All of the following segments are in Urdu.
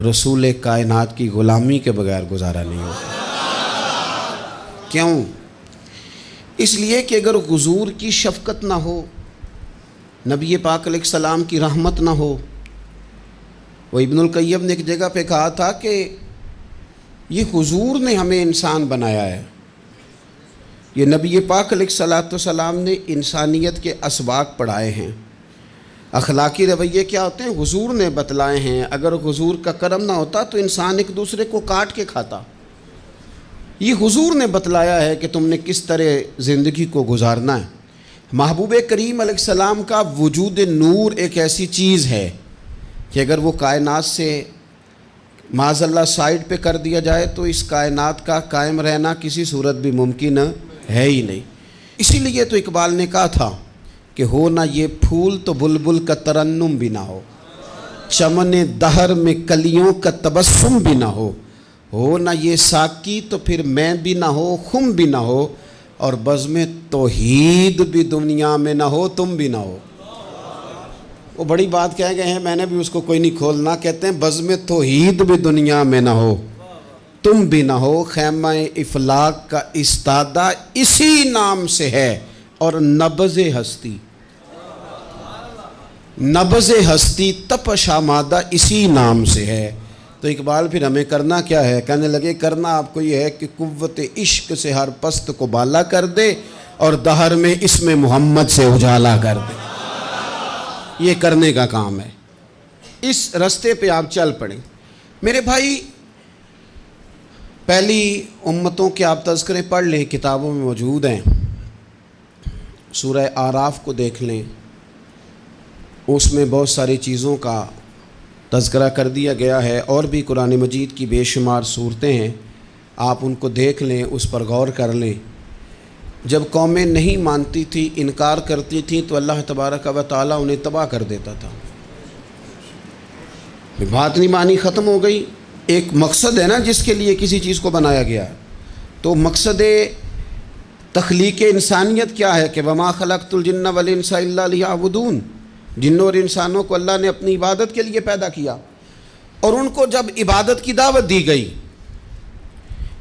رسول کائنات کی غلامی کے بغیر گزارا نہیں ہوتا۔ کیوں؟ اس لیے کہ اگر حضور کی شفقت نہ ہو، نبی پاک علیہ السلام کی رحمت نہ ہو، وہ ابن القیم نے ایک جگہ پہ کہا تھا کہ یہ حضور نے ہمیں انسان بنایا ہے، یہ نبی پاک علیہ السلام نے انسانیت کے اسباق پڑھائے ہیں، اخلاقی رویے کیا ہوتے ہیں حضور نے بتلائے ہیں۔ اگر حضور کا کرم نہ ہوتا تو انسان ایک دوسرے کو کاٹ کے کھاتا۔ یہ حضور نے بتلایا ہے کہ تم نے کس طرح زندگی کو گزارنا ہے۔ محبوب کریم علیہ السلام کا وجود نور ایک ایسی چیز ہے کہ اگر وہ کائنات سے معاذ اللہ سائڈ پہ کر دیا جائے تو اس کائنات کا قائم رہنا کسی صورت بھی ممکن ہے ہی نہیں۔ اسی لیے تو اقبال نے کہا تھا کہ ہو نہ یہ پھول تو بلبل کا ترنم بھی نہ ہو، چمن دہر میں کلیوں کا تبسم بھی نہ ہو نہ یہ ساقی تو پھر میں بھی نہ ہو، خم بھی نہ ہو، اور بزم توحید بھی دنیا میں نہ ہو، تم بھی نہ ہو۔ وہ بڑی بات کہہ گئے ہیں، میں نے بھی اس کو کوئی نہیں کھولنا۔ کہتے ہیں بزم توحید بھی دنیا میں نہ ہو، تم بھی نہ ہو، خیمہ افلاق کا استادہ اسی نام سے ہے، اور نبض ہستی تپش آمادہ اسی نام سے ہے۔ تو اقبال پھر ہمیں کرنا کیا ہے؟ کہنے لگے کرنا آپ کو یہ ہے کہ قوت عشق سے ہر پست کو بالا کر دے اور دہر میں اسم محمد سے اجالا کر دے۔ یہ کرنے کا کام ہے، اس رستے پہ آپ چل پڑیں۔ میرے بھائی، پہلی امتوں کے آپ تذکرے پڑھ لیں، کتابوں میں موجود ہیں، سورہ اعراف کو دیکھ لیں، اس میں بہت ساری چیزوں کا تذکرہ کر دیا گیا ہے، اور بھی قرآن مجید کی بے شمار صورتیں ہیں، آپ ان کو دیکھ لیں، اس پر غور کر لیں۔ جب قومیں نہیں مانتی تھی، انکار کرتی تھیں، تو اللہ تبارک و تعالیٰ انہیں تباہ کر دیتا تھا۔ بات نہیں مانی، ختم ہو گئی۔ ایک مقصد ہے نا جس کے لیے کسی چیز کو بنایا گیا ہے، تو مقصد تخلیق انسانیت کیا ہے کہ وما خلقت الجن والانس الا لیعبدون، جنوں اور انسانوں کو اللہ نے اپنی عبادت کے لیے پیدا کیا، اور ان کو جب عبادت کی دعوت دی گئی،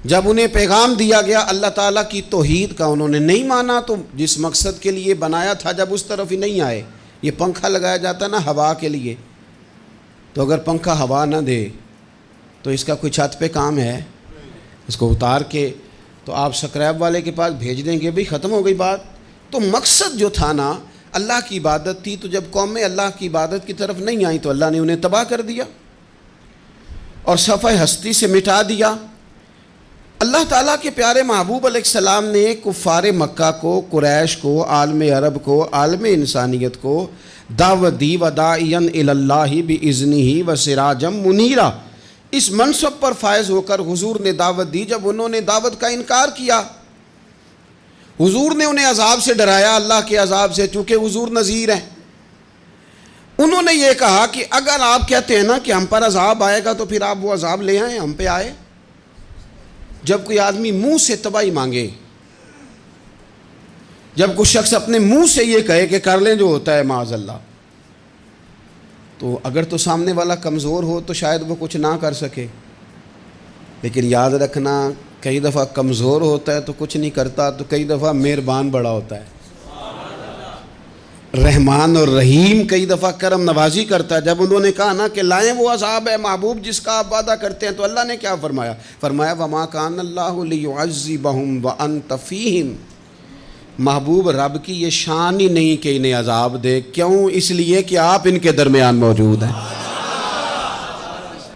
جب انہیں پیغام دیا گیا اللہ تعالیٰ کی توحید کا، انہوں نے نہیں مانا، تو جس مقصد کے لیے بنایا تھا جب اس طرف ہی نہیں آئے۔ یہ پنکھا لگایا جاتا نا ہوا کے لیے، تو اگر پنکھا ہوا نہ دے تو اس کا کوئی چھت پہ کام ہے؟ اس کو اتار کے تو آپ سکریب والے کے پاس بھیج دیں گے، بھی ختم ہو گئی بات۔ تو مقصد جو تھا نا اللہ کی عبادت تھی، تو جب قومیں اللہ کی عبادت کی طرف نہیں آئیں تو اللہ نے انہیں تباہ کر دیا اور صفحہ ہستی سے مٹا دیا۔ اللہ تعالیٰ کے پیارے محبوب علیہ السلام نے کفار مکہ کو، قریش کو، عالم عرب کو، عالم انسانیت کو دعوت دی، وداعیا الی اللہ باذنہ وسراجا منیرا۔ اس منصب پر فائز ہو کر حضور نے دعوت دی۔ جب انہوں نے دعوت کا انکار کیا، حضور نے انہیں عذاب سے ڈرایا، اللہ کے عذاب سے، چونکہ حضور نذیر ہیں۔ انہوں نے یہ کہا کہ اگر آپ کہتے ہیں نا کہ ہم پر عذاب آئے گا تو پھر آپ وہ عذاب لے آئیں، ہم پہ آئے۔ جب کوئی آدمی منہ سے تباہی مانگے، جب کوئی شخص اپنے منہ سے یہ کہے کہ کر لیں جو ہوتا ہے معاذ اللہ، تو اگر تو سامنے والا کمزور ہو تو شاید وہ کچھ نہ کر سکے، لیکن یاد رکھنا کئی دفعہ کمزور ہوتا ہے تو کچھ نہیں کرتا، تو کئی دفعہ مہربان بڑا ہوتا ہے، رحمان اور رحیم کئی دفعہ کرم نوازی کرتا ہے۔ جب انہوں نے کہا نا کہ لائیں وہ عذاب ہے محبوب جس کا آپ وعدہ کرتے ہیں، تو اللہ نے کیا فرمایا؟ فرمایا وما کان اللہ لیعذبہم وانت فیہم۔ محبوب رب کی یہ شان ہی نہیں کہ انہیں عذاب دے، کیوں؟ اس لیے کہ آپ ان کے درمیان موجود ہیں۔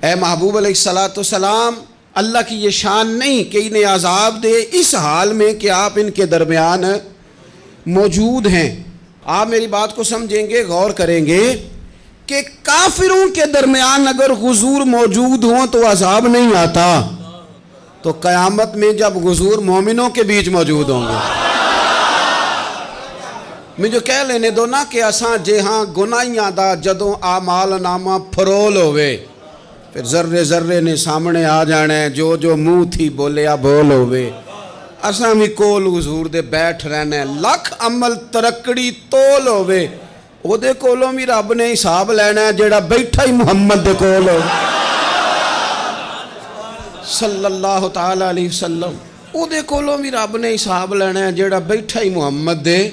اے محبوب علیہ السلام، اللہ کی یہ شان نہیں کہ انہیں عذاب دے اس حال میں کہ آپ ان کے درمیان موجود ہیں۔ آپ میری بات کو سمجھیں گے، غور کریں گے کہ کافروں کے درمیان اگر حضور موجود ہوں تو عذاب نہیں آتا، تو قیامت میں جب حضور مومنوں کے بیچ موجود ہوں گے، مجھے کہہ لینے دو نا کہ اساں جے ہاں گناہیاں دا جدوں اعمال نامہ فرول ہوئے، پھر ذرے ذرے نے سامنے آ جانا ہے، جو جو منہ تھی بولیا بول ہوئے، اساں بھی کول حضور دے بیٹھ رہنا ہے، لکھ عمل ترکڑی تول ہوئے، او دے کولوں بھی رب نے حساب لینا ہے جیڑا بیٹھا ہی محمد دے کول ہو۔ صلی اللہ تعالی علیہ وسلم ਉਹਦੇ ਕੋਲੋਂ ਵੀ ਰੱਬ ਨੇ ਹਿਸਾਬ ਲੈਣਾ ਹੈ ਜਿਹੜਾ ਬੈਠਾ ਹੀ ਮੁਹੰਮਦ ਦੇ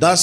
10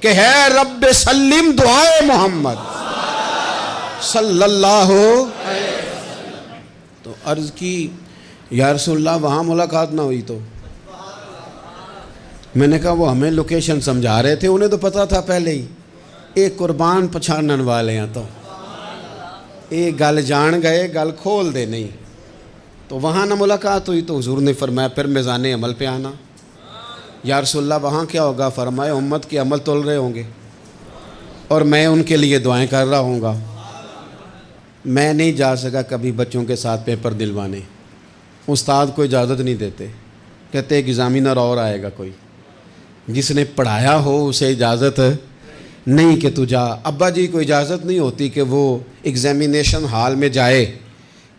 کہ ہے رب سلم دعائے محمد صلی اللہ تو عرض کی یا رسول اللہ وہاں ملاقات نہ ہوئی تو میں نے کہا وہ ہمیں لوکیشن سمجھا رہے تھے, انہیں تو پتا تھا پہلے ہی, ایک قربان پچھانن والے ہیں تو ایک گل جان گئے گل کھول دے نہیں. تو وہاں نہ ملاقات ہوئی تو حضور نے فرمایا پھر میزان عمل پہ آنا. یا رسول اللہ وہاں کیا ہوگا؟ فرمایا امت کے عمل تول رہے ہوں گے اور میں ان کے لیے دعائیں کر رہا ہوں گا. میں نہیں جا سکا کبھی بچوں کے ساتھ پیپر دلوانے, استاد کو اجازت نہیں دیتے, کہتے ایک ایگزامینر اور آئے گا کوئی, جس نے پڑھایا ہو اسے اجازت نہیں کہ تو جا. ابا جی کو اجازت نہیں ہوتی کہ وہ ایگزامینیشن ہال میں جائے,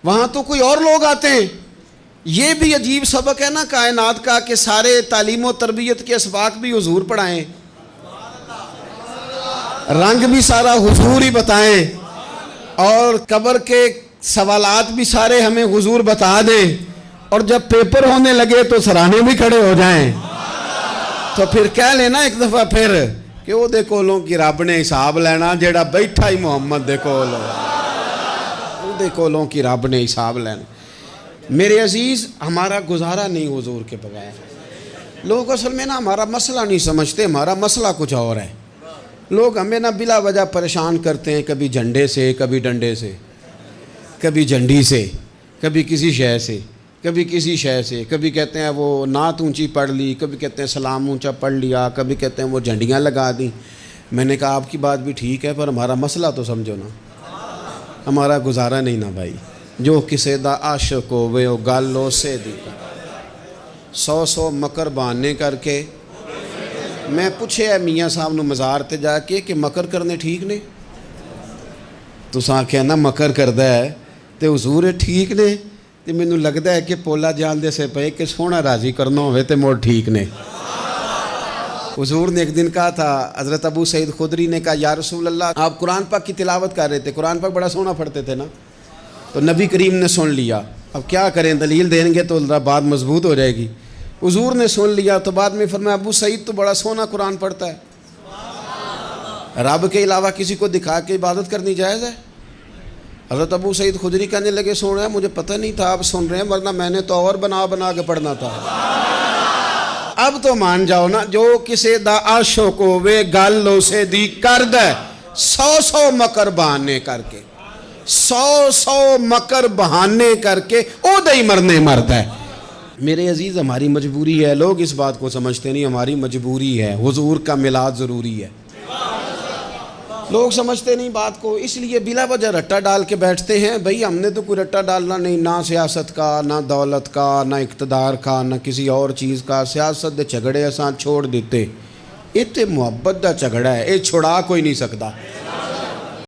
وہاں تو کوئی اور لوگ آتے ہیں. یہ بھی عجیب سبق ہے نا کائنات کا کہ سارے تعلیم و تربیت کے اسباق بھی حضور پڑھائیں, رنگ بھی سارا حضور ہی بتائیں, اور قبر کے سوالات بھی سارے ہمیں حضور بتا دیں, اور جب پیپر ہونے لگے تو سرانے بھی کھڑے ہو جائیں. تو پھر کہہ لینا ایک دفعہ پھر کہ وہ دے کولوں کی رب نے حساب لینا, جیڑا بیٹھا ہی محمد دے کول, وہ دے کولوں کی رب نے حساب لینا. میرے عزیز ہمارا گزارا نہیں حضور کے بغیر. لوگ اصل میں نا ہمارا مسئلہ نہیں سمجھتے, ہمارا مسئلہ کچھ اور ہے. لوگ ہمیں نا بلا وجہ پریشان کرتے ہیں, کبھی جھنڈے سے, کبھی ڈنڈے سے, کبھی جھنڈی سے, کبھی کسی شے سے, کبھی کسی شے سے, کبھی کہتے ہیں وہ نعت اونچی پڑھ لی, کبھی کہتے ہیں سلام اونچا پڑھ لیا, کبھی کہتے ہیں وہ جھنڈیاں لگا دیں. میں نے کہا آپ کی بات بھی ٹھیک ہے پر ہمارا مسئلہ تو سمجھو نا, ہمارا گزارا نہیں نا بھائی. جو کسے دا عاشق ہوئے او گالو سے دی 100 مکر بہانے کر کے. میں پوچھے ہے میاں صاحب نو مزار تے جا کے کہ مکر کرنے ٹھیک نے؟ تساں آکھیا نا مکر کردا ہے تے حضور ٹھیک نے, تے مینوں لگدا ہے کہ پولا جان دے سے پے کہ سونا راضی کرنا ہوئے تے موڑ ٹھیک نے. حضور نے ایک دن کہا تھا, حضرت ابو سعید خدری نے کہا یا رسول اللہ آپ قرآن پاک کی تلاوت کر رہے تھے, قرآن پاک بڑا سونا پڑھتے تھے نا. تو نبی کریم نے سن لیا, اب کیا کریں دلیل دیں گے تو بات مضبوط ہو جائے گی. حضور نے سن لیا تو بعد میں فرمایا ابو سعید تو بڑا سونا قرآن پڑھتا ہے, رب کے علاوہ کسی کو دکھا کے عبادت کرنی جائز ہے؟ حضرت ابو سعید خدری کہنے لگے سن رہے ہیں مجھے پتہ نہیں تھا آپ سن رہے ہیں, ورنہ میں نے تو اور بنا بنا کے پڑھنا تھا. اب تو مان جاؤ نا, جو کسے دا عاشق ہوئے گل اسے دی کرد ہے 100 مکر بہانے کر کے, 100 مکر بہانے کر کے او دئی مرنے مرد ہے. میرے عزیز ہماری مجبوری ہے, لوگ اس بات کو سمجھتے نہیں, ہماری مجبوری ہے, حضور کا میلاد ضروری ہے. لوگ سمجھتے نہیں بات کو, اس لیے بلا وجہ رٹا ڈال کے بیٹھتے ہیں. بھئی ہم نے تو کوئی رٹا ڈالنا نہیں, نہ سیاست کا, نہ دولت کا, نہ اقتدار کا, نہ کسی اور چیز کا. سیاست دے جھگڑے اساں چھوڑ دیتے, یہ تے محبت دا جھگڑا ہے, یہ چھڑا کوئی نہیں سکتا.